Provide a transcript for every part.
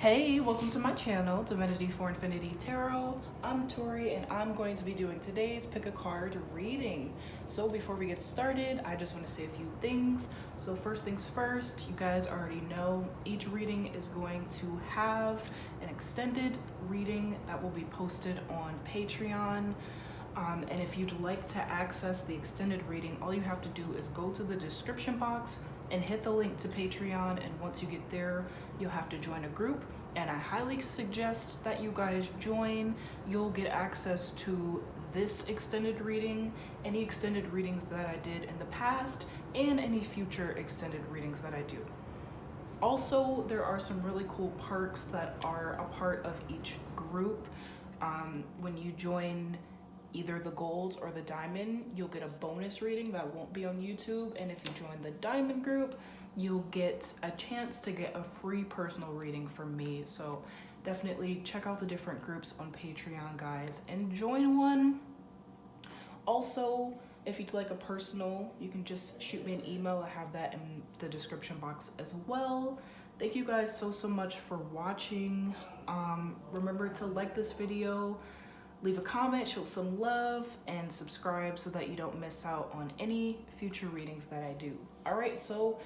Hey, welcome to my channel, Divinity for Infinity Tarot. I'm Tori and I'm going to be doing today's pick a card reading. So before we get started, I just want to say a few things. So first things first, you guys already know each reading is going to have an extended reading that will be posted on Patreon. And if you'd like to access the extended reading, all you have to do is go to the description box and hit the link to Patreon. And once you get there, you'll have to join a group. And I highly suggest that you guys join. You'll get access to this extended reading, any extended readings that I did in the past, and any future extended readings that I do. Also, there are some really cool perks that are a part of each group. When you join either the gold or the diamond, you'll get a bonus reading that won't be on YouTube. And if you join the diamond group, you'll get a chance to get a free personal reading from me. So definitely check out the different groups on Patreon, guys, and join one. Also, if you'd like a personal, you can just shoot me an email. I have that in the description box as well. Thank you guys so much for watching. Remember to like this video, leave a comment, show some love, and subscribe so that you don't miss out on any future readings that I do. All right, so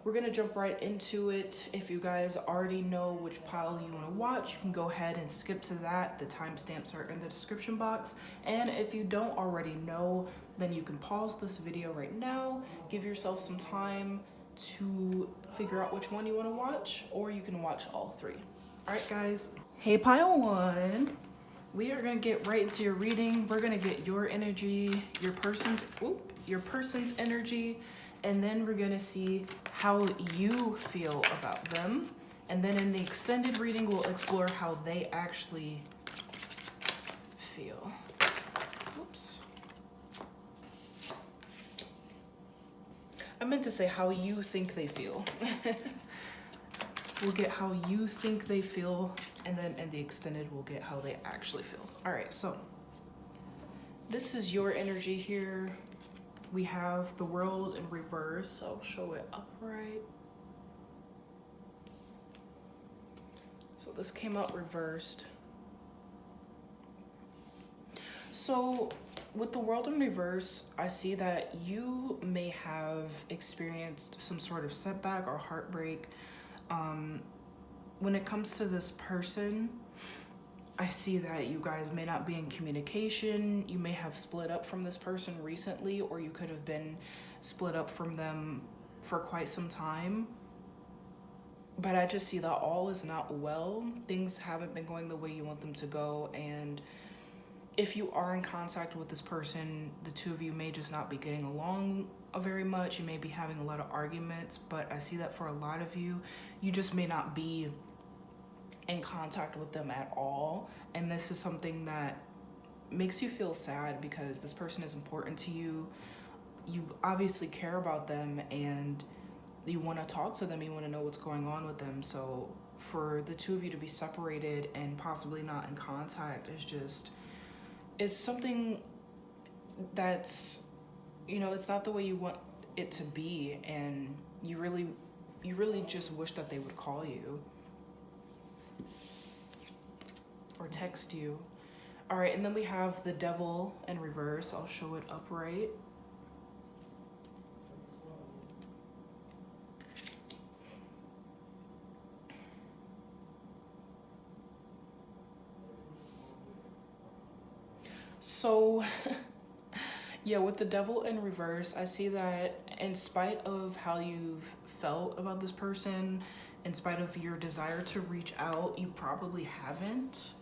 we're gonna jump right into it. If you guys already know which pile you wanna watch, you can go ahead and skip to that. The timestamps are in the description box. And if you don't already know, then you can pause this video right now, give yourself some time to figure out which one you wanna watch, or you can watch all three. All right, guys. Hey, pile one. We are gonna get right into your reading. We're gonna get your energy, your person's energy, and then we're gonna see how you feel about them. And then in the extended reading, we'll explore how they actually feel. Oops. I meant to say how you think they feel. We'll get how you think they feel, and then in the extended, we'll get how they actually feel. All right, so this is your energy here. We have the world in reverse. I'll show it upright. So this came out reversed. So with the world in reverse, I see that you may have experienced some sort of setback or heartbreak. When it comes to this person, I see that you guys may not be in communication. You may have split up from this person recently, or you could have been split up from them for quite some time. But I just see that all is not well. Things haven't been going the way you want them to go. And if you are in contact with this person, the two of you may just not be getting along very much. You may be having a lot of arguments, but I see that for a lot of you, you just may not be in contact with them at all. And this is something that makes you feel sad because this person is important to you. You obviously care about them and you want to talk to them. You want to know what's going on with them. So for the two of you to be separated and possibly not in contact is just, it's something that's, you know, it's not the way you want it to be. And you really just wish that they would call you or text you. All right, and then we have the devil in reverse. I'll show it upright. So yeah, with the devil in reverse, I see that in spite of how you've felt about this person, in spite of your desire to reach out, you probably haven't.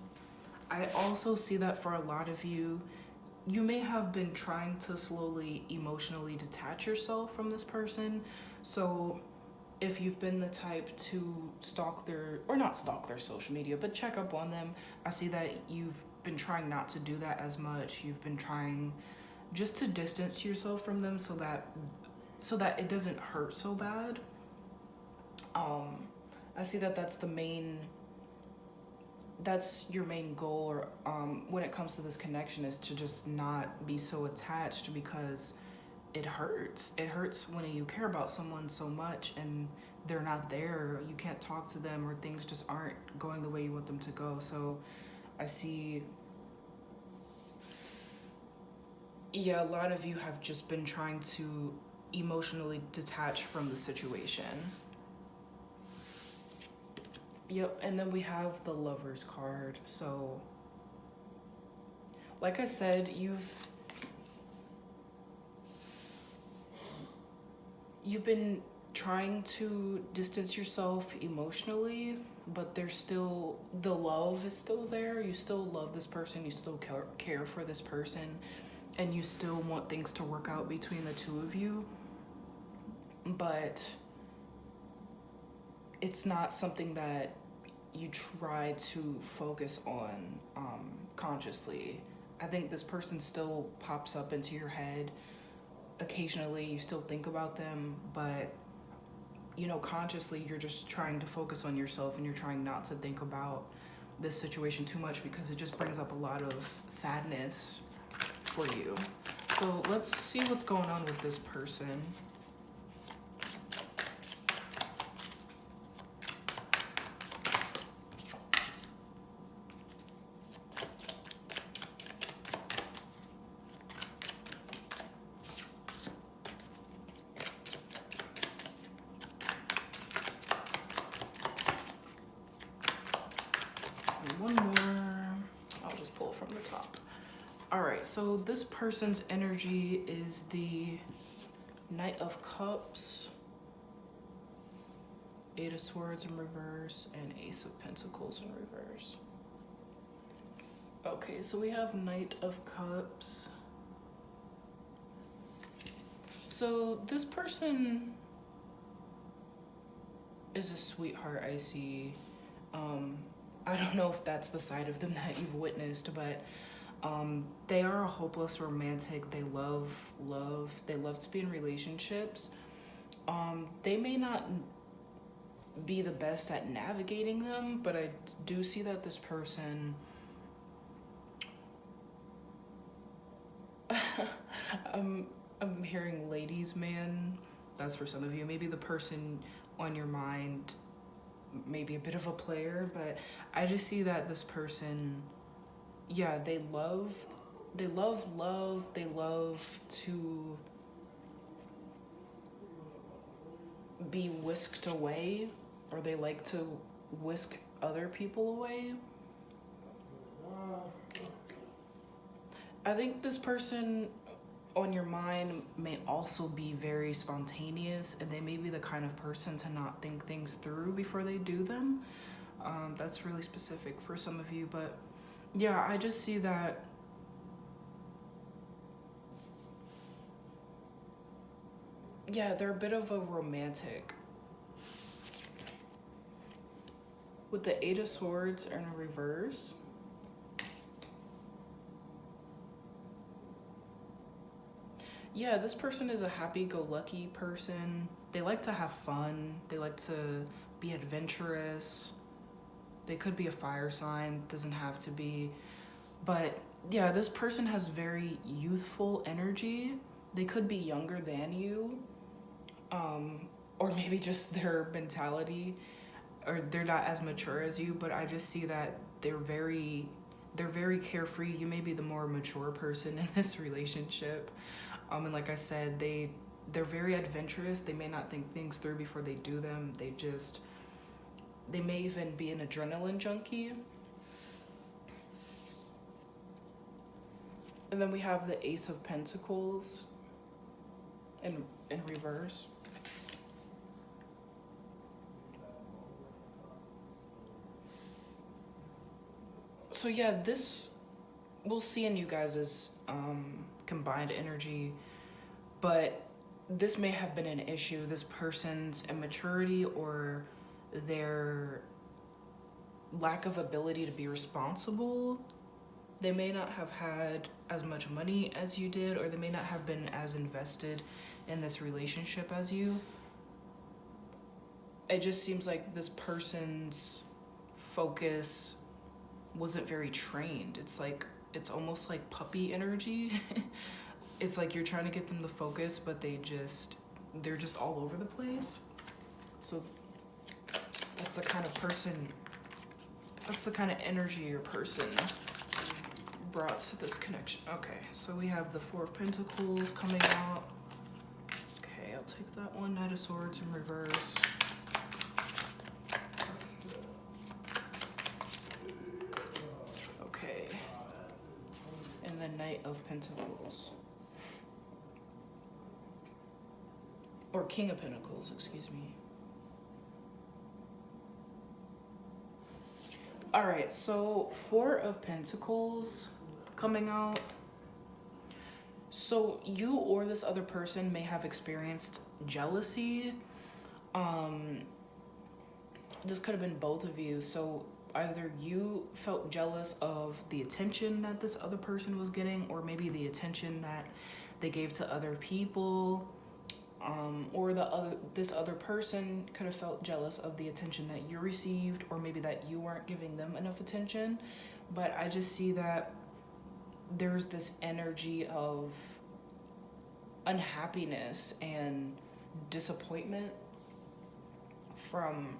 I also see that for a lot of you, you may have been trying to slowly emotionally detach yourself from this person. So if you've been the type to stalk their, or not stalk their social media, but check up on them, I see that you've been trying not to do that as much. You've been trying just to distance yourself from them so that it doesn't hurt so bad. I see that that's your main goal, or when it comes to this connection, is to just not be so attached, because it hurts. It hurts when you care about someone so much and they're not there. You can't talk to them, or things just aren't going the way you want them to go. So I see, yeah, a lot of you have just been trying to emotionally detach from the situation. Yep, and then we have the Lover's card. So, like I said, you've been trying to distance yourself emotionally, but there's still, the love is still there. You still love this person, you still care for this person, and you still want things to work out between the two of you. But it's not something that you try to focus on consciously. I think this person still pops up into your head occasionally. You still think about them, but consciously you're just trying to focus on yourself, and you're trying not to think about this situation too much, because it just brings up a lot of sadness for you. So let's see what's going on with this person. One more. I'll just pull from the top. All right, so this person's energy is the Knight of Cups, Eight of Swords in reverse, and Ace of Pentacles in reverse. Okay, so we have Knight of Cups. So this person is a sweetheart, I see. I don't know if that's the side of them that you've witnessed, but they are a hopeless romantic. They love. They love to be in relationships. They may not be the best at navigating them, but I do see that this person I'm hearing ladies man. That's for some of you. Maybe the person on your mind maybe a bit of a player, but I just see that this person, yeah, they love love. They love to be whisked away, or they like to whisk other people away. I think this person on your mind may also be very spontaneous, and they may be the kind of person to not think things through before they do them. That's really specific for some of you, but yeah, I just see that they're a bit of a romantic. With the Eight of Swords in reverse, yeah, this person is a happy-go-lucky person. They like to have fun. They like to be adventurous. They could be a fire sign, doesn't have to be. But yeah, this person has very youthful energy. They could be younger than you, or maybe just their mentality, or they're not as mature as you, but I just see that they're very carefree. You may be the more mature person in this relationship. And like I said, they're very adventurous. They may not think things through before they do them. They may even be an adrenaline junkie. And then we have the Ace of Pentacles in reverse. So yeah, this, we'll see in you guys' combined energy, but this may have been an issue. This person's immaturity or their lack of ability to be responsible. They may not have had as much money as you did, or they may not have been as invested in this relationship as you. It just seems like this person's focus wasn't very trained. It's almost like puppy energy. It's like you're trying to get them to focus, but they're just all over the place. So That's the kind of person, that's the kind of energy your person brought to this connection. Okay, so we have the Four of Pentacles coming out. Okay, I'll take that one. Knight of Swords in reverse. Okay. And the Knight of Pentacles. Or King of Pentacles, excuse me. All right, so Four of Pentacles coming out. So you or this other person may have experienced jealousy. This could have been both of you. So either you felt jealous of the attention that this other person was getting, or maybe the attention that they gave to other people. Or this other person could have felt jealous of the attention that you received, or maybe that you weren't giving them enough attention. But I just see that there's this energy of unhappiness and disappointment from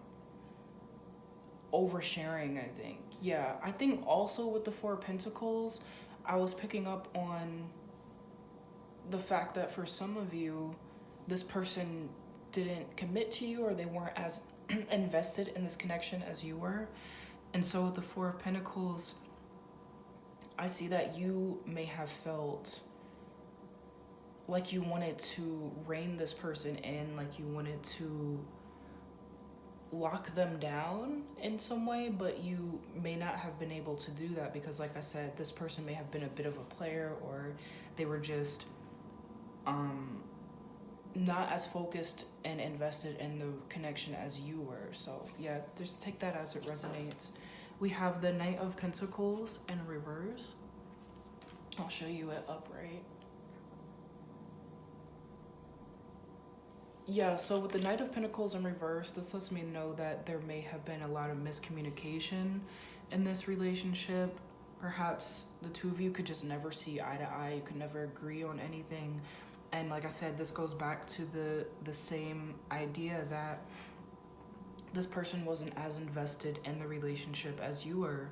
oversharing, I think. Yeah, I think also with the Four of Pentacles, I was picking up on the fact that for some of you, this person didn't commit to you, or they weren't as invested in this connection as you were. And so with the Four of Pentacles, I see that you may have felt like you wanted to rein this person in, like you wanted to lock them down in some way, but you may not have been able to do that because, like I said, this person may have been a bit of a player, or they were just not as focused and invested in the connection as you were. So yeah, just take that as it resonates. We have the Knight of Pentacles in reverse. I'll show you it upright. Yeah, so with the Knight of Pentacles in reverse, this lets me know that there may have been a lot of miscommunication in this relationship. Perhaps the two of you could just never see eye to eye. You could never agree on anything. And like I said, this goes back to the same idea that this person wasn't as invested in the relationship as you were.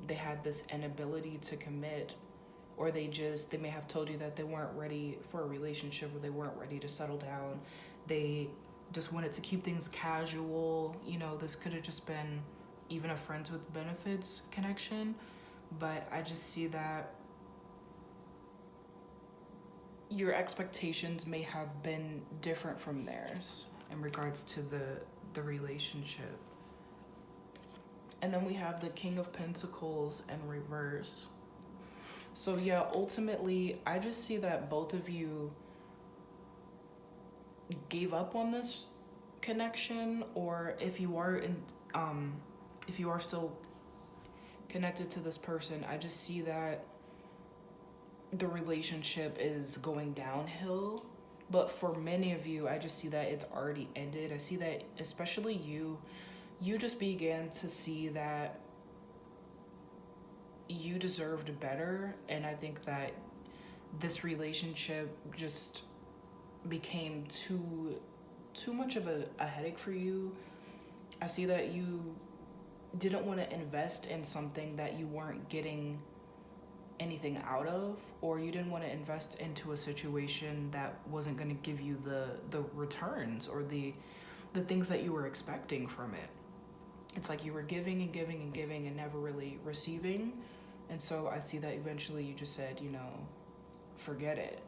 They had this inability to commit, or they may have told you that they weren't ready for a relationship, or they weren't ready to settle down. They just wanted to keep things casual. You know, this could have just been even a friends with benefits connection. But I just see that your expectations may have been different from theirs in regards to the relationship. And then we have the King of Pentacles in reverse. So yeah, ultimately, I just see that both of you gave up on this connection, or if you are still connected to this person, I just see that the relationship is going downhill. But for many of you, I just see that it's already ended. I see that especially you just began to see that you deserved better. And I think that this relationship just became too much of a headache for you. I see that you didn't want to invest in something that you weren't getting anything out of, or you didn't want to invest into a situation that wasn't going to give you the returns or the things that you were expecting from it. It's like you were giving and giving and giving and never really receiving. And so I see that eventually you just said, forget it.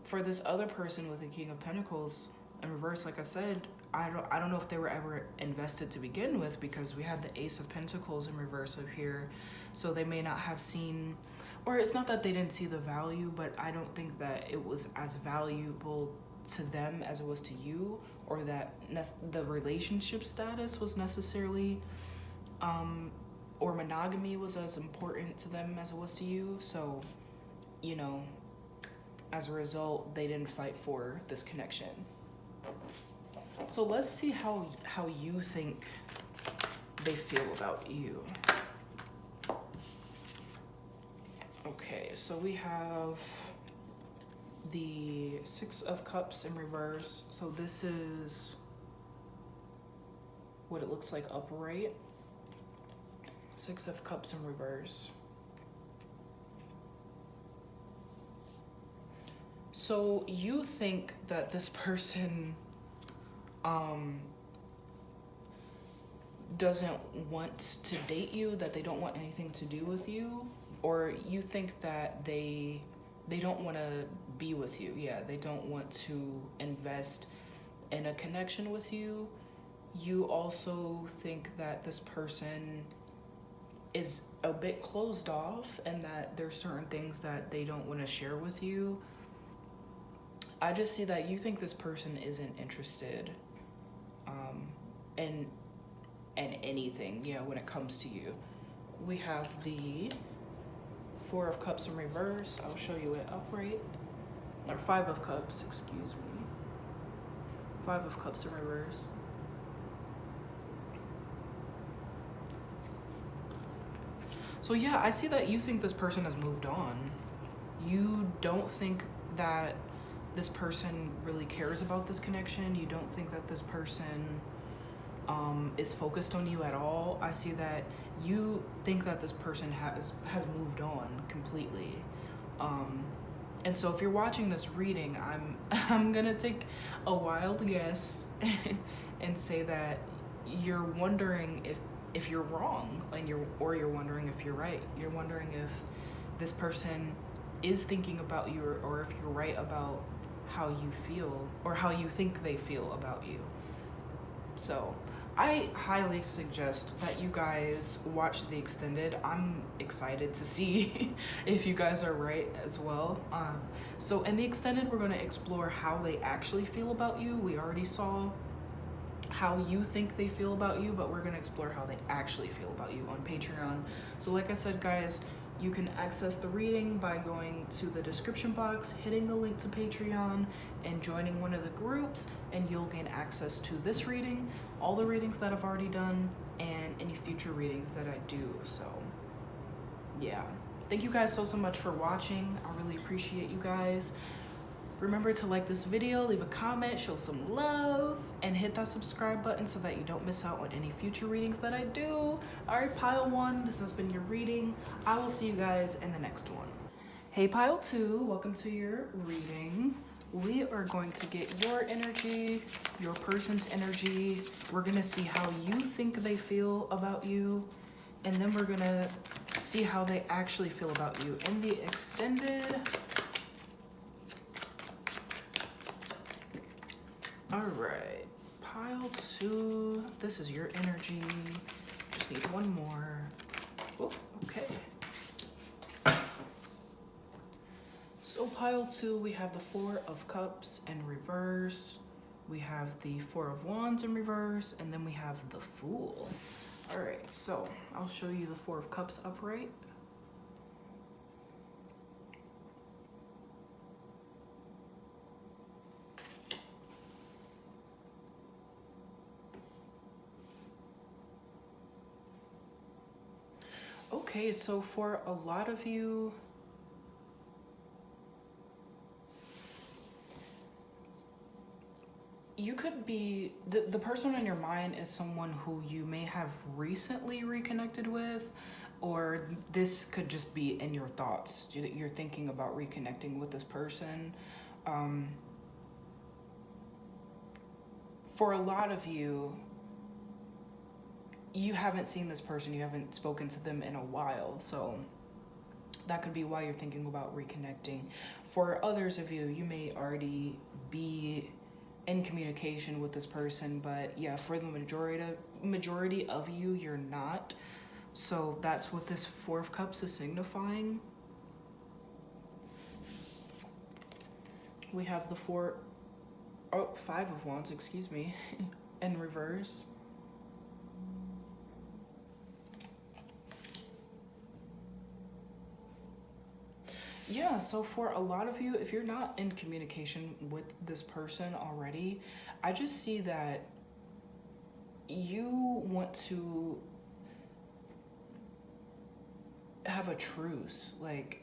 For this other person with the King of Pentacles in reverse, like I said, I don't know if they were ever invested to begin with, because we had the Ace of Pentacles in reverse up here. So they may not have seen, or it's not that they didn't see the value, but I don't think that it was as valuable to them as it was to you, or that the relationship status was necessarily, or monogamy was as important to them as it was to you. So, as a result, they didn't fight for this connection. So let's see how you think they feel about you. Okay, so we have the Six of Cups in reverse. So this is what it looks like upright. Six of Cups in reverse. So you think that this person doesn't want to date you, that they don't want anything to do with you, or you think that they don't want to be with you. Yeah, they don't want to invest in a connection with you. You also think that this person is a bit closed off and that there's certain things that they don't want to share with you. I just see that you think this person isn't interested in anything, yeah, when it comes to you. We have the Four of Cups in reverse. I'll show you it upright. Or Five of Cups, excuse me. Five of Cups in reverse. So yeah, I see that you think this person has moved on. You don't think that this person really cares about this connection. You don't think that this person is focused on you at all. I see that you think that this person has moved on completely. And so if you're watching this reading, I'm gonna take a wild guess and say that you're wondering if you're wrong, and you're wondering if you're right. You're wondering if this person is thinking about you, or if you're right about how you feel or how you think they feel about you. So I highly suggest that you guys watch the extended. I'm excited to see if you guys are right as well. So in the extended, we're going to explore how they actually feel about you. We already saw how you think they feel about you, but we're going to explore how they actually feel about you on Patreon. So like I said, guys, you can access the reading by going to the description box, hitting the link to Patreon, and joining one of the groups, and you'll gain access to this reading, all the readings that I've already done, and any future readings that I do. So yeah, thank you guys so much for watching. I really appreciate you guys. Remember to like this video, leave a comment, show some love, and hit that subscribe button so that you don't miss out on any future readings that I do. All right, pile one, this has been your reading. I will see you guys in the next one. Hey, pile two, welcome to your reading. We are going to get your energy, your person's energy. We're gonna see how you think they feel about you, and then we're gonna see how they actually feel about you. In the extended, all right, pile two, this is your energy. Just need one more. Oh, okay. So pile two, we have the Four of Cups in reverse. We have the Four of Wands in reverse, and then we have the Fool. All right, so I'll show you the Four of Cups upright. Okay, so for a lot of you, you could be, the person in your mind is someone who you may have recently reconnected with, or this could just be in your thoughts. You're thinking about reconnecting with this person. For a lot of you, you haven't seen this person, you haven't spoken to them in a while, so that could be why you're thinking about reconnecting. For others of you, you may already be in communication with this person, but yeah, for the majority of you, you're not. So that's what this Four of Cups is signifying. We have the Five of Wands, excuse me, in reverse. Yeah, so for a lot of you, if you're not in communication with this person already, I just see that you want to have a truce. Like,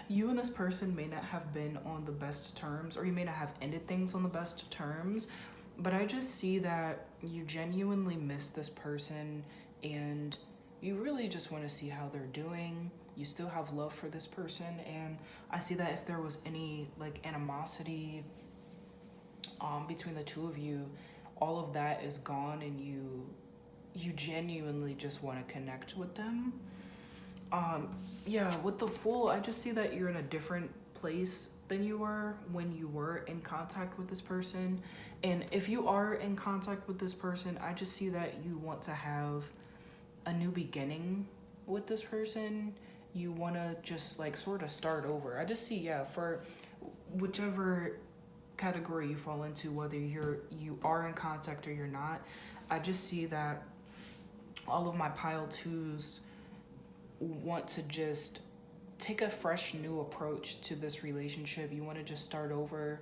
you and this person may not have been on the best terms, or you may not have ended things on the best terms, But I just see that you genuinely miss this person and you really just want to see how they're doing. You still have love for this person, and I see that if there was any like animosity between the two of you, all of that is gone, and you genuinely just want to connect with them. Yeah, with the Fool, I just see that you're in a different place than you were when you were in contact with this person. And if you are in contact with this person, I just see that you want to have a new beginning with this person. You want to just like sort of start over. I just see, yeah, for whichever category you fall into, whether you are in contact or you're not, I just see that all of my pile twos want to just take a fresh new approach to this relationship. You want to just start over,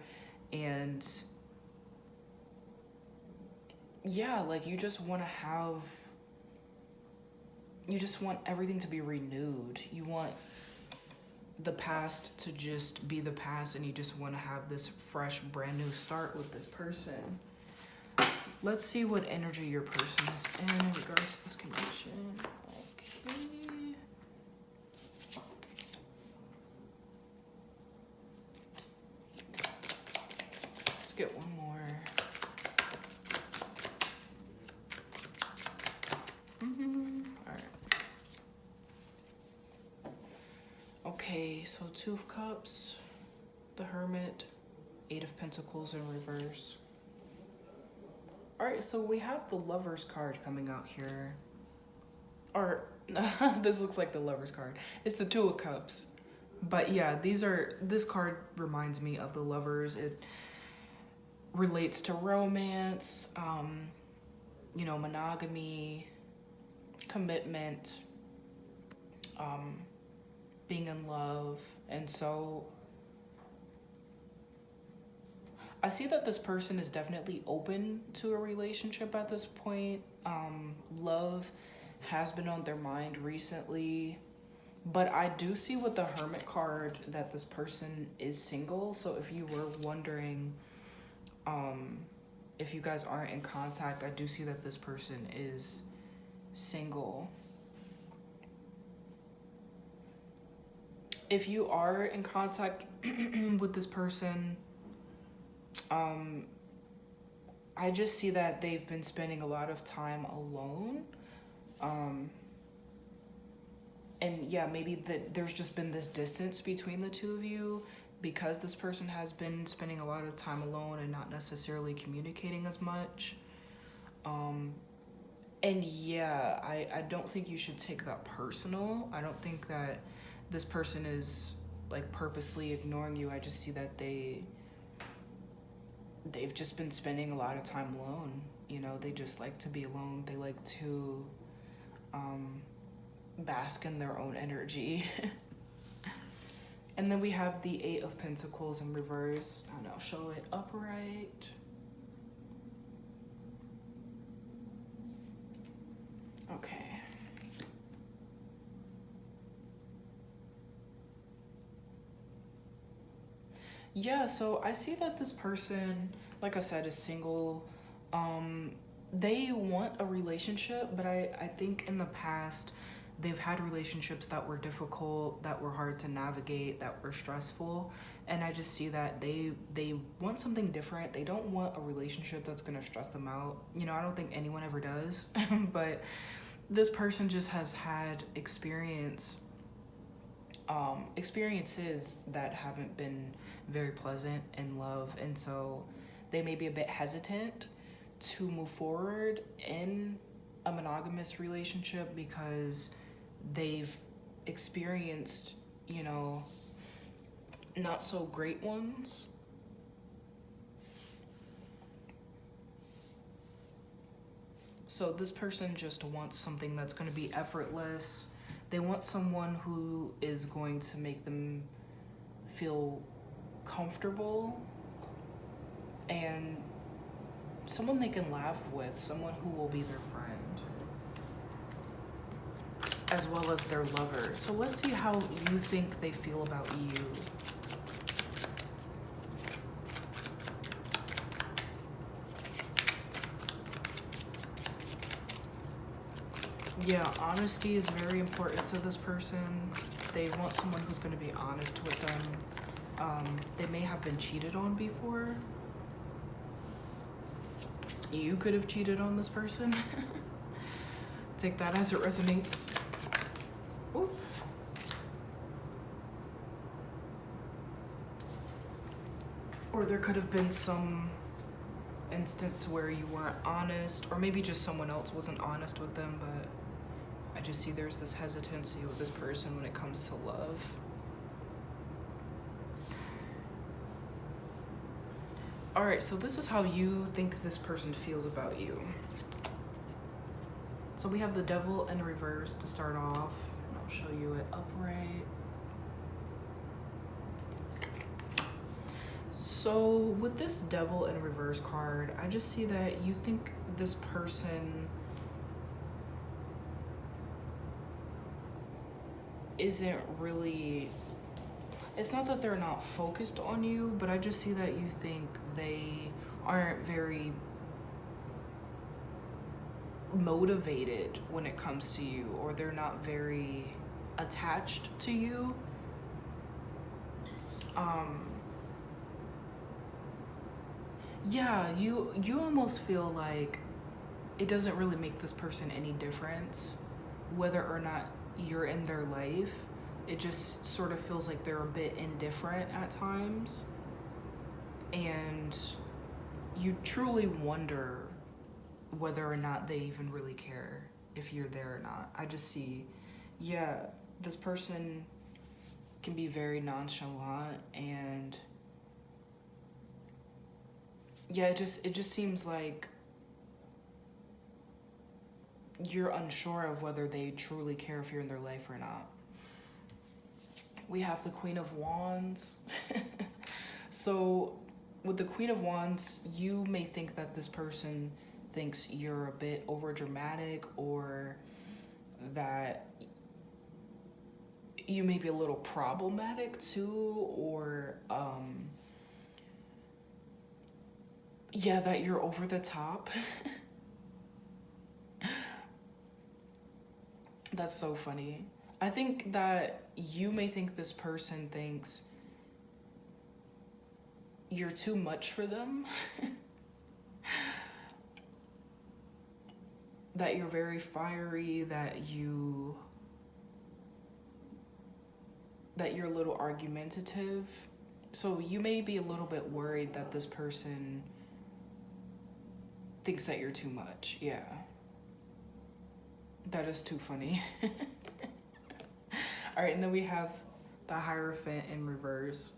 and yeah, like you just want everything to be renewed. You want the past to just be the past, and you just want to have this fresh, brand new start with this person. Let's see what energy your person is in regards to this connection. Okay. Let's get one more. All right. Okay, so Two of Cups, the Hermit, Eight of Pentacles in reverse. All right, so we have the Lover's card coming out here. Or, this looks like the Lover's card. It's the Two of Cups. But yeah, this card reminds me of the Lovers. It relates to romance, monogamy, commitment, being in love. And so I see that this person is definitely open to a relationship at this point. Love has been on their mind recently, but I do see with the Hermit card that this person is single. So if you were wondering, if you guys aren't in contact, I do see that this person is single. If you are in contact with this person, I just see that they've been spending a lot of time alone. And yeah, maybe there's just been this distance between the two of you because this person has been spending a lot of time alone and not necessarily communicating as much. And yeah, I don't think you should take that personal. I don't think that this person is like purposely ignoring you. I just see that they've just been spending a lot of time alone. They just like to be alone. They like to bask in their own energy. And then we have the Eight of Pentacles in reverse, and I'll show it upright. Okay. Yeah, so I see that this person, like I said, is single. They want a relationship, but I think in the past they've had relationships that were difficult, that were hard to navigate, that were stressful. And I just see that they want something different. They don't want a relationship that's going to stress them out. I don't think anyone ever does. But this person just has had experiences that haven't been very pleasant in love. And so they may be a bit hesitant to move forward in a monogamous relationship because they've experienced, not so great ones. So this person just wants something that's going to be effortless. They want someone who is going to make them feel comfortable and someone they can laugh with, someone who will be their friend, as well as their lover. So let's see how you think they feel about you. Yeah, honesty is very important to this person. They want someone who's going to be honest with them. They may have been cheated on before. You could have cheated on this person. Take that as it resonates. Oof. Or there could have been some instance where you weren't honest, or maybe just someone else wasn't honest with them, but I just see there's this hesitancy with this person when it comes to love. All right, so this is how you think this person feels about you. So we have the Devil in reverse to start off. I'll show you it upright. So with this Devil in reverse card, I just see that you think this person isn't really, it's not that they're not focused on you, but I just see that you think they aren't very motivated when it comes to you, or they're not very attached to you. Yeah, you almost feel like it doesn't really make this person any difference whether or not you're in their life. It just sort of feels like they're a bit indifferent at times. And you truly wonder whether or not they even really care if you're there or not. I just see, yeah, this person can be very nonchalant, and yeah, it just seems like you're unsure of whether they truly care if you're in their life or not. We have the Queen of Wands. So with the Queen of Wands, you may think that this person thinks you're a bit over dramatic, or that you may be a little problematic too, or yeah, that you're over the top. That's so funny. I think that you may think this person thinks you're too much for them. That you're very fiery, that you're a little argumentative. So you may be a little bit worried that this person thinks that you're too much. Yeah. That is too funny. All right, and then we have the Hierophant in reverse.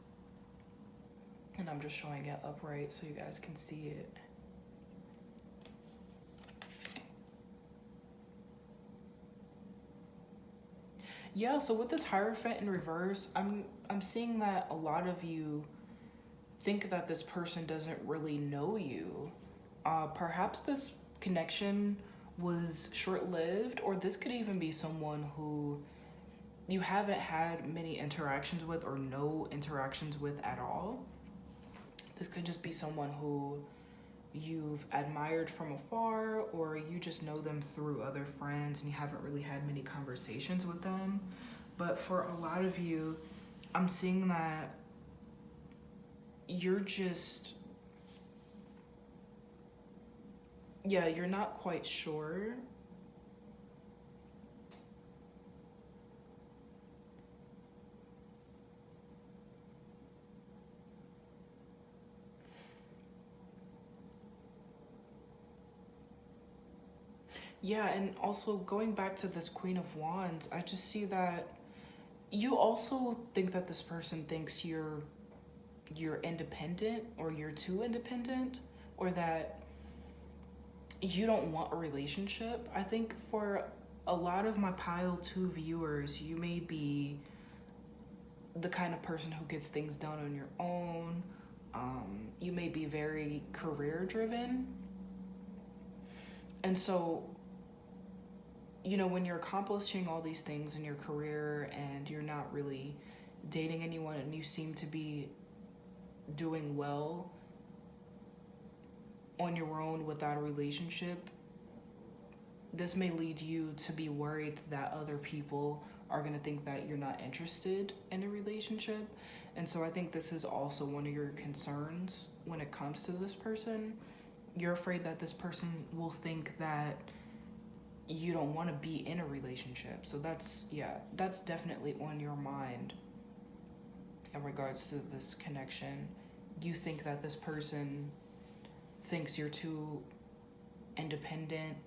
And I'm just showing it upright so you guys can see it. Yeah, so with this Hierophant in reverse, I'm seeing that a lot of you think that this person doesn't really know you. Perhaps this connection was short-lived, or this could even be someone who you haven't had many interactions with, or no interactions with at all. This could just be someone who you've admired from afar, or you just know them through other friends and you haven't really had many conversations with them. But for a lot of you, I'm seeing that you're just, yeah, you're not quite sure. Yeah, and also going back to this Queen of Wands, I just see that you also think that this person thinks you're independent, or you're too independent, or that you don't want a relationship. I think for a lot of my pile 2 viewers, you may be the kind of person who gets things done on your own. You may be very career driven. And so, you know, when you're accomplishing all these things in your career and you're not really dating anyone, and you seem to be doing well on your own without a relationship, this may lead you to be worried that other people are going to think that you're not interested in a relationship. And so I think this is also one of your concerns when it comes to this person. You're afraid that this person will think that you don't want to be in a relationship. So that's definitely on your mind in regards to this connection. You think that this person thinks you're too independent.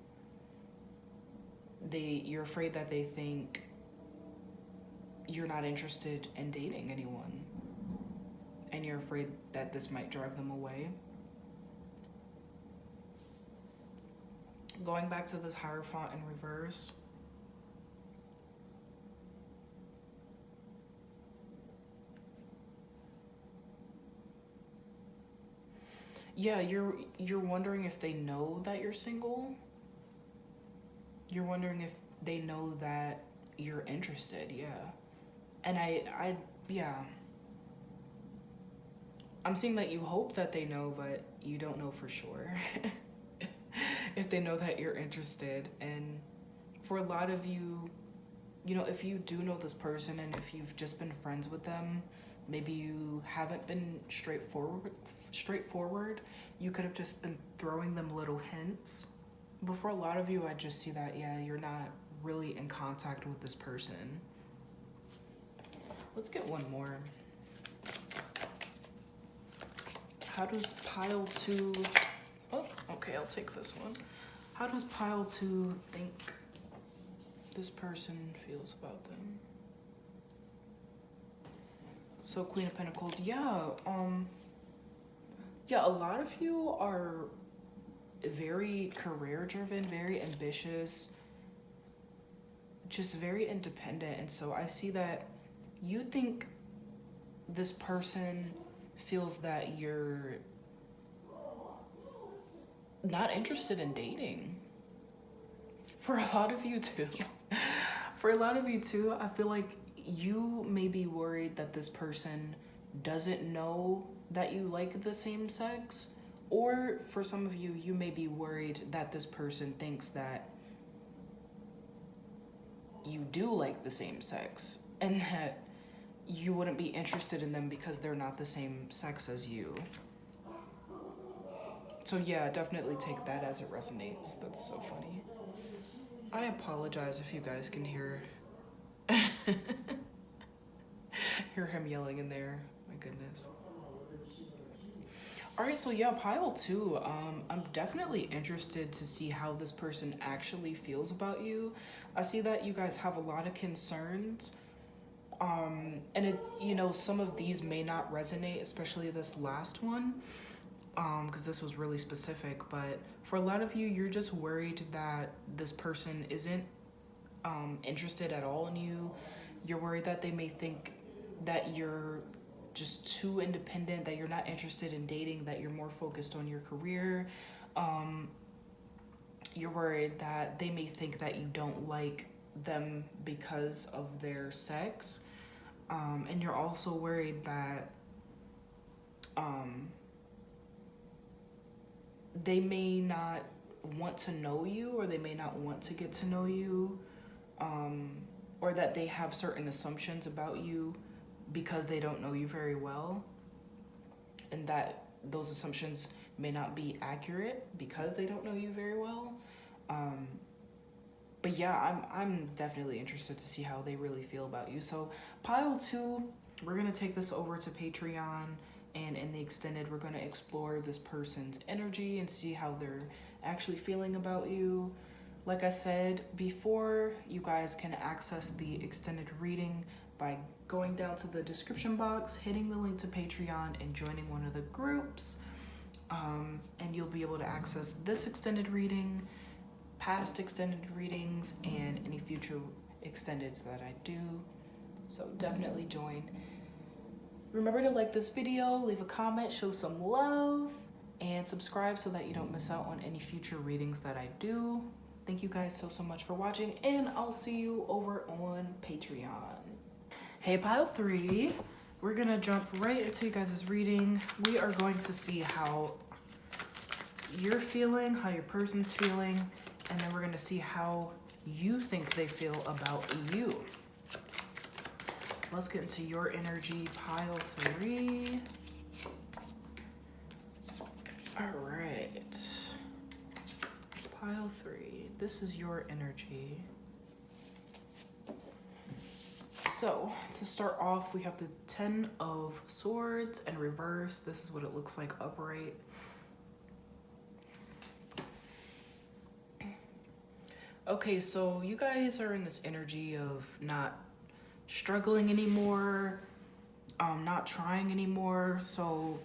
You're afraid that they think you're not interested in dating anyone, and you're afraid that this might drive them away. Going back to this Hierophant in reverse, yeah, you're wondering if they know that you're single. You're wondering if they know that you're interested, yeah. And I'm seeing that you hope that they know, but you don't know for sure if they know that you're interested. And for a lot of you, if you do know this person and if you've just been friends with them, maybe you haven't been straightforward. You could have just been throwing them little hints. But for a lot of you, I just see that, you're not really in contact with this person. Let's get one more. How does pile 2... Oh, okay, I'll take this one. How does pile 2 think this person feels about them? So Queen of Pentacles, a lot of you are very career driven, very ambitious, just very independent. And so I see that you think this person feels that you're not interested in dating. For a lot of you too. I feel like you may be worried that this person doesn't know that you like the same sex. Or for some of you, you may be worried that this person thinks that you do like the same sex and that you wouldn't be interested in them because they're not the same sex as you. So yeah, definitely take that as it resonates. That's so funny. I apologize if you guys can hear him yelling in there. My goodness. All right, so pile 2. I'm definitely interested to see how this person actually feels about you. I see that you guys have a lot of concerns. And some of these may not resonate, especially this last one, because this was really specific. But for a lot of you, you're just worried that this person isn't interested at all in you. You're worried that they may think that you're just too independent, that you're not interested in dating, that you're more focused on your career. You're worried that they may think that you don't like them because of their sex. And you're also worried that they may not want to know you, or they may not want to get to know you, or that they have certain assumptions about you because they don't know you very well, and that those assumptions may not be accurate because they don't know you very well. But I'm definitely interested to see how they really feel about you. So pile 2, we're going to take this over to Patreon, and in the extended, we're going to explore this person's energy and see how they're actually feeling about you. Like I said before, you guys can access the extended reading by going down to the description box, hitting the link to Patreon, and joining one of the groups. And you'll be able to access this extended reading, past extended readings, and any future extendeds that I do. So definitely join. Remember to like this video, leave a comment, show some love, and subscribe so that you don't miss out on any future readings that I do. Thank you guys so much for watching, and I'll see you over on Patreon. Hey, pile 3, we're gonna jump right into you guys' reading. We are going to see how you're feeling, how your person's feeling, And then we're going to see how you think they feel about you. Let's get into your energy, pile 3. All right. Pile 3. This is your energy. So, to start off, we have the 10 of Swords in reverse. This is what it looks like upright. Okay, so you guys are in this energy of not struggling anymore, not trying anymore. So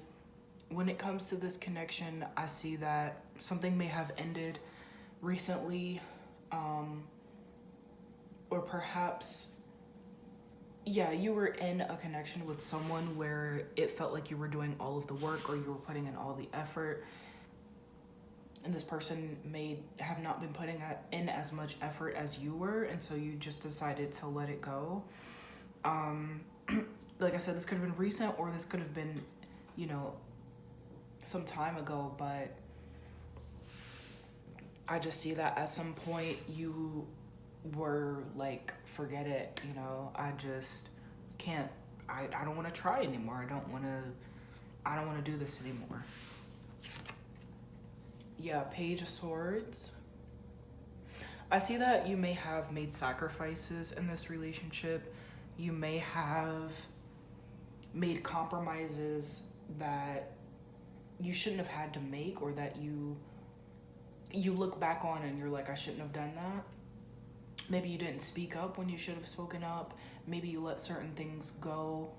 when it comes to this connection, I see that something may have ended recently, or perhaps, yeah, you were in a connection with someone where it felt like you were doing all of the work or you were putting in all the effort, and this person may have not been putting in as much effort as you were, and so you just decided to let it go. Like I said, this could have been recent or this could have been, you know, some time ago, but I just see that at some point you were like, forget it, you know, I just can't, I don't want to try anymore. I don't want to do this anymore. Yeah, Page of Swords. I see that you may have made sacrifices in this relationship. You may have made compromises that you shouldn't have had to make, or that you look back on and you're like, I shouldn't have done that. Maybe you didn't speak up when you should have spoken up. Maybe you let certain things go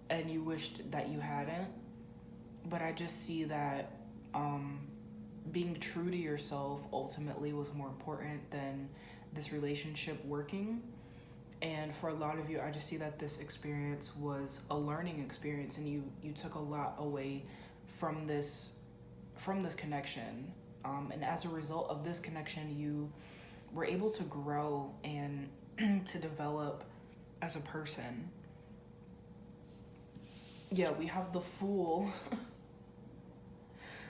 and you wished that you hadn't. But I just see that being true to yourself ultimately was more important than this relationship working. And for a lot of you, I just see that this experience was a learning experience, and you took a lot away from this connection. And as a result of this connection, you were able to grow and to develop as a person. Yeah, we have the Fool.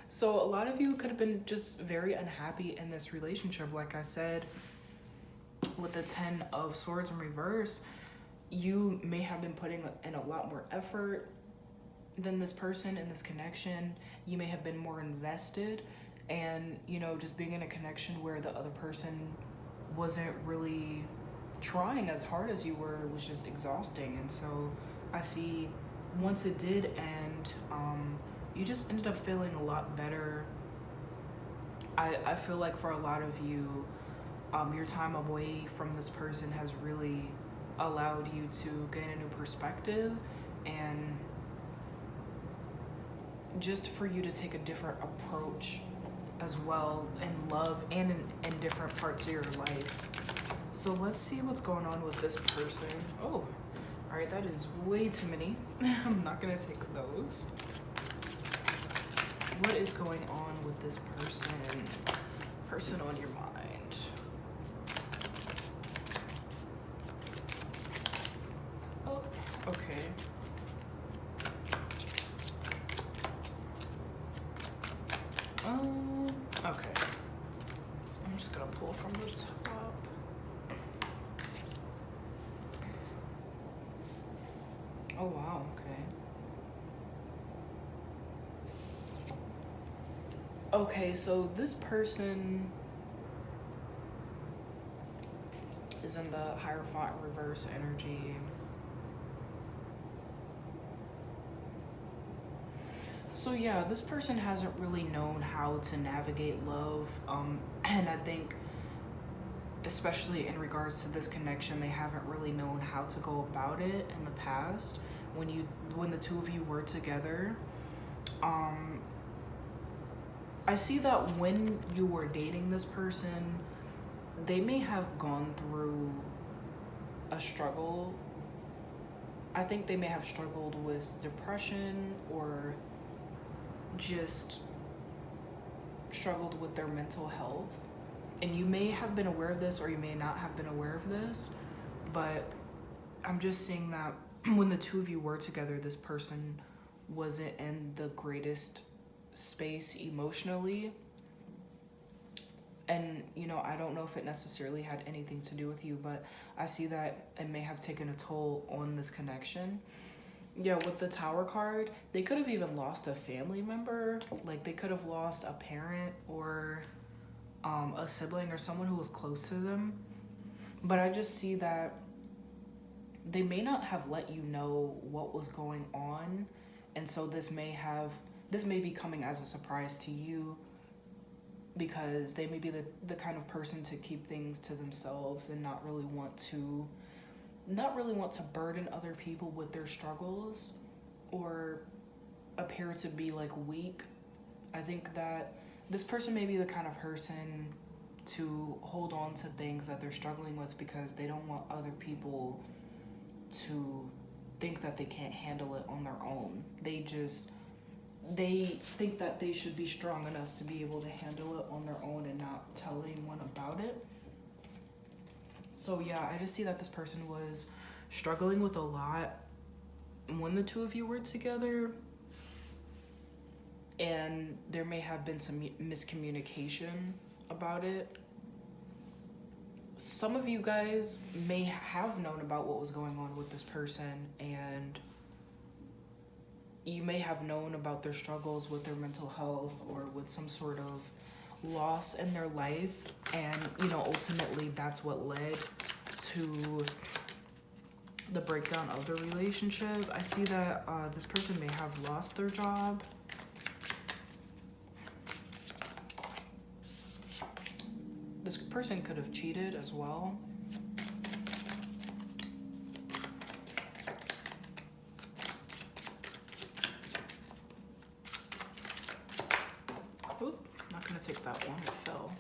So a lot of you could have been just very unhappy in this relationship. Like I said, with the 10 of Swords in reverse, you may have been putting in a lot more effort than this person in this connection. You may have been more invested, and, you know, just being in a connection where the other person wasn't really trying as hard as you were was just exhausting. And so I see once it did end, you just ended up feeling a lot better. I feel like for a lot of you, your time away from this person has really allowed you to gain a new perspective, and just for you to take a different approach as well in love and in different parts of your life. So let's see what's going on with this person. Oh, all right, that is way too many. I'm not gonna take those. What is going on with this person on your mind? Oh, okay. Okay. I'm just gonna pull from the top. Oh, wow, okay. Okay, so this person is in the Hierophant reverse energy. So yeah, this person hasn't really known how to navigate love, and I think especially in regards to this connection, they haven't really known how to go about it in the past when the two of you were together. I see that when you were dating this person, they may have gone through a struggle. I think they may have struggled with depression, or just struggled with their mental health. And you may have been aware of this, or you may not have been aware of this, but I'm just seeing that when the two of you were together, this person wasn't in the greatest space emotionally. And, I don't know if it necessarily had anything to do with you, but I see that it may have taken a toll on this connection. Yeah, with the Tower card, they could have even lost a family member. Like, they could have lost a parent or a sibling or someone who was close to them. But I just see that they may not have let you know what was going on. And so this may be coming as a surprise to you, because they may be the kind of person to keep things to themselves and not really want to burden other people with their struggles or appear to be like weak. I think that this person may be the kind of person to hold on to things that they're struggling with because they don't want other people to think that they can't handle it on their own. They think that they should be strong enough to be able to handle it on their own and not tell anyone about it. So yeah, I just see that this person was struggling with a lot when the two of you were together, and there may have been some miscommunication about it. Some of you guys may have known about what was going on with this person, and you may have known about their struggles with their mental health or with some sort of loss in their life, and ultimately that's what led to the breakdown of the relationship. I see that this person may have lost their job. This person could have cheated as well. Oop, not gonna take that one, it fell.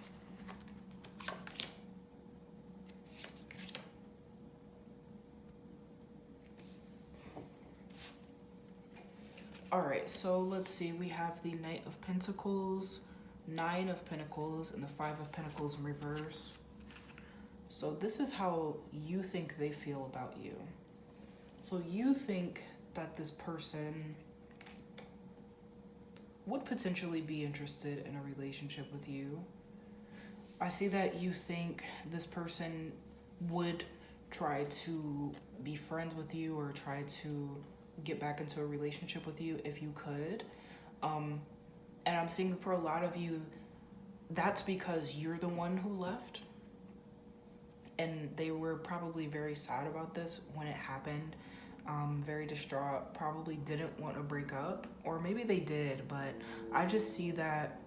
All right, so let's see. We have the Knight of Pentacles, Nine of Pentacles, and the Five of Pentacles in reverse. So this is how you think they feel about you. So you think that this person would potentially be interested in a relationship with you. I see that you think this person would try to be friends with you or try to get back into a relationship with you if you could. And I'm seeing for a lot of you, that's because you're the one who left. And they were probably very sad about this when it happened. Very distraught, probably didn't want to break up, or maybe they did, but I just see that,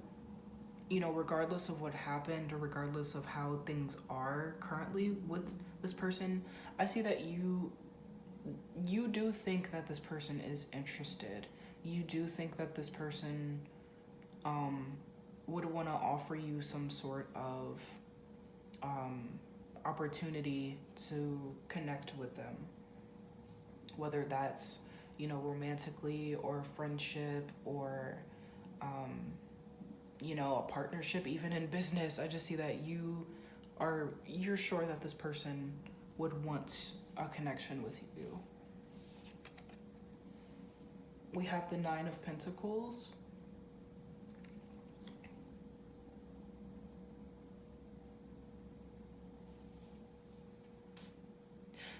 regardless of what happened or regardless of how things are currently with this person, I see that you do think that this person is interested. You do think that this person would want to offer you some sort of opportunity to connect with them. Whether that's, romantically or friendship or, a partnership, even in business. I just see that you're sure that this person would want a connection with you. We have the Nine of Pentacles.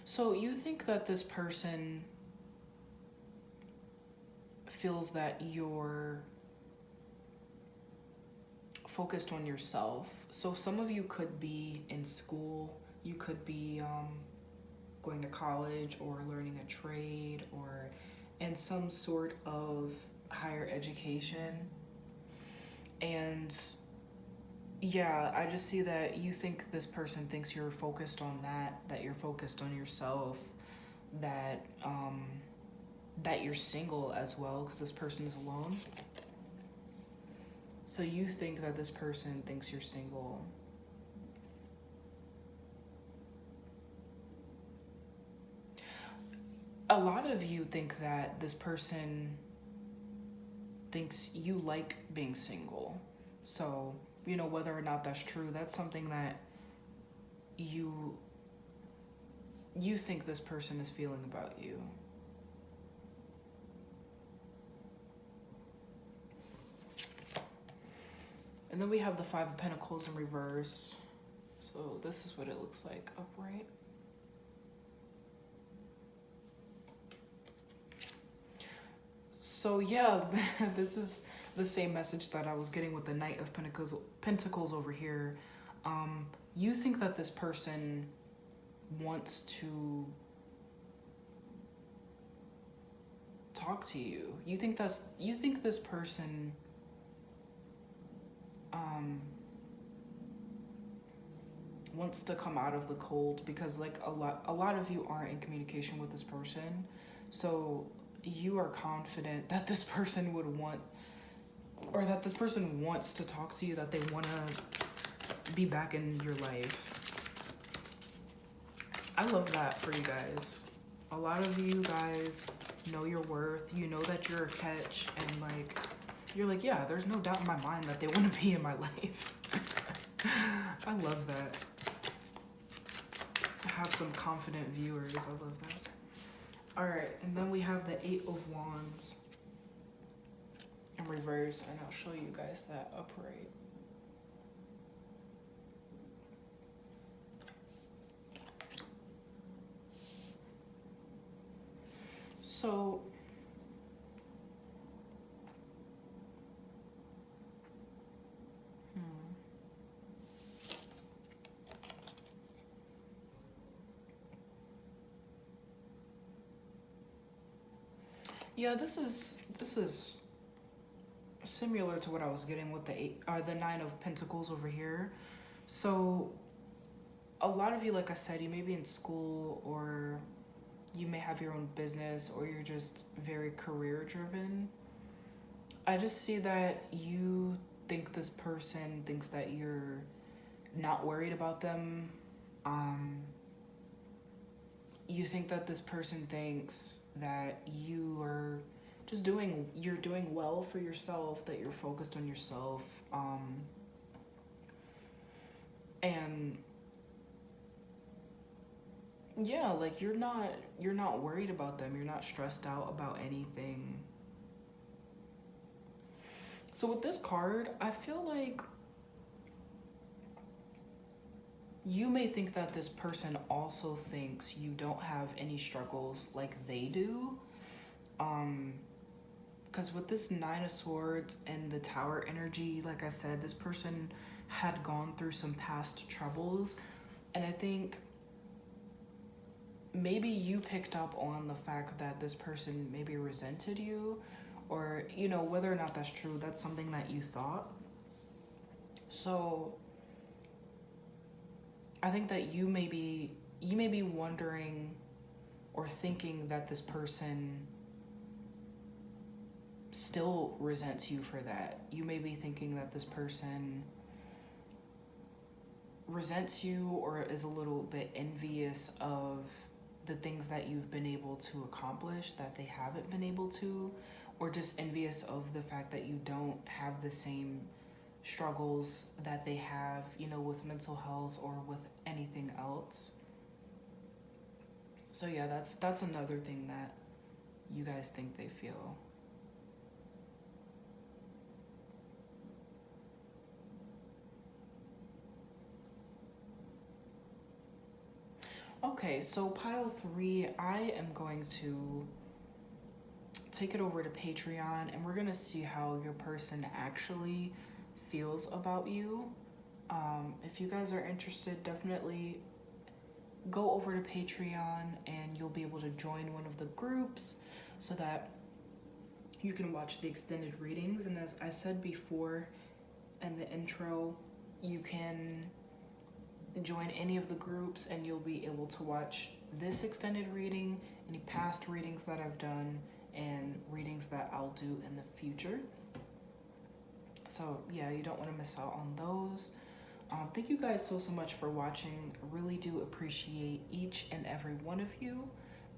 So you think that this person feels that you're focused on yourself. So some of you could be in school, you could be going to college or learning a trade or in some sort of higher education. And yeah, I just see that you think this person thinks you're focused on that you're focused on yourself, that you're single as well, because this person is alone. So you think that this person thinks you're single. A lot of you think that this person thinks you like being single. So, whether or not that's true, that's something that you think this person is feeling about you. And then we have the Five of Pentacles in reverse. So this is what it looks like upright. So yeah, this is the same message that I was getting with the Knight of Pentacles over here. You think that this person wants to talk to you. You think this person wants to come out of the cold, because like a lot of you aren't in communication with this person. So you are confident that this person would want, or that this person wants to talk to you, that they want to be back in your life. I love that for you guys. A lot of you guys know your worth. You know that you're a catch, and like, you're like, yeah, there's no doubt in my mind that they want to be in my life. I love that. I have some confident viewers. I love that. All right, and then we have the Eight of Wands in reverse, and I'll show you guys that upright. So yeah, this is similar to what I was getting with the Nine of Pentacles over here. So a lot of you, like I said, you may be in school, or you may have your own business, or you're just very career driven. I just see that you think this person thinks that you're not worried about them. You think that this person thinks that you're doing well for yourself, that you're focused on yourself, and yeah, like you're not worried about them, you're not stressed out about anything. So with this card, I feel like you may think that this person also thinks you don't have any struggles like they do. Because with this Nine of Swords and the Tower energy, like I said, this person had gone through some past troubles. And I think maybe you picked up on the fact that this person maybe resented you, or, you know, whether or not that's true, that's something that you thought. So I think that you may be wondering or thinking that this person still resents you for that. You may be thinking that this person resents you or is a little bit envious of the things that you've been able to accomplish that they haven't been able to, or just envious of the fact that you don't have the same struggles that they have, you know, with mental health or with anything else. So yeah, that's another thing that you guys think they feel. Okay, so pile 3, I am going to take it over to Patreon, and we're gonna see how your person actually feels about you. If you guys are interested, definitely go over to Patreon, and you'll be able to join one of the groups so that you can watch the extended readings. And as I said before in the intro, you can join any of the groups and you'll be able to watch this extended reading, any past readings that I've done, and readings that I'll do in the future. So yeah, you don't want to miss out on those. Thank you guys so much for watching. I really do appreciate each and every one of you.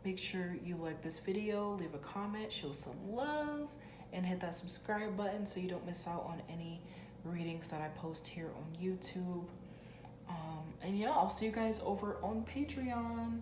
Make sure you like this video, leave a comment, show some love, and hit that subscribe button so you don't miss out on any readings that I post here on YouTube. And yeah, I'll see you guys over on Patreon.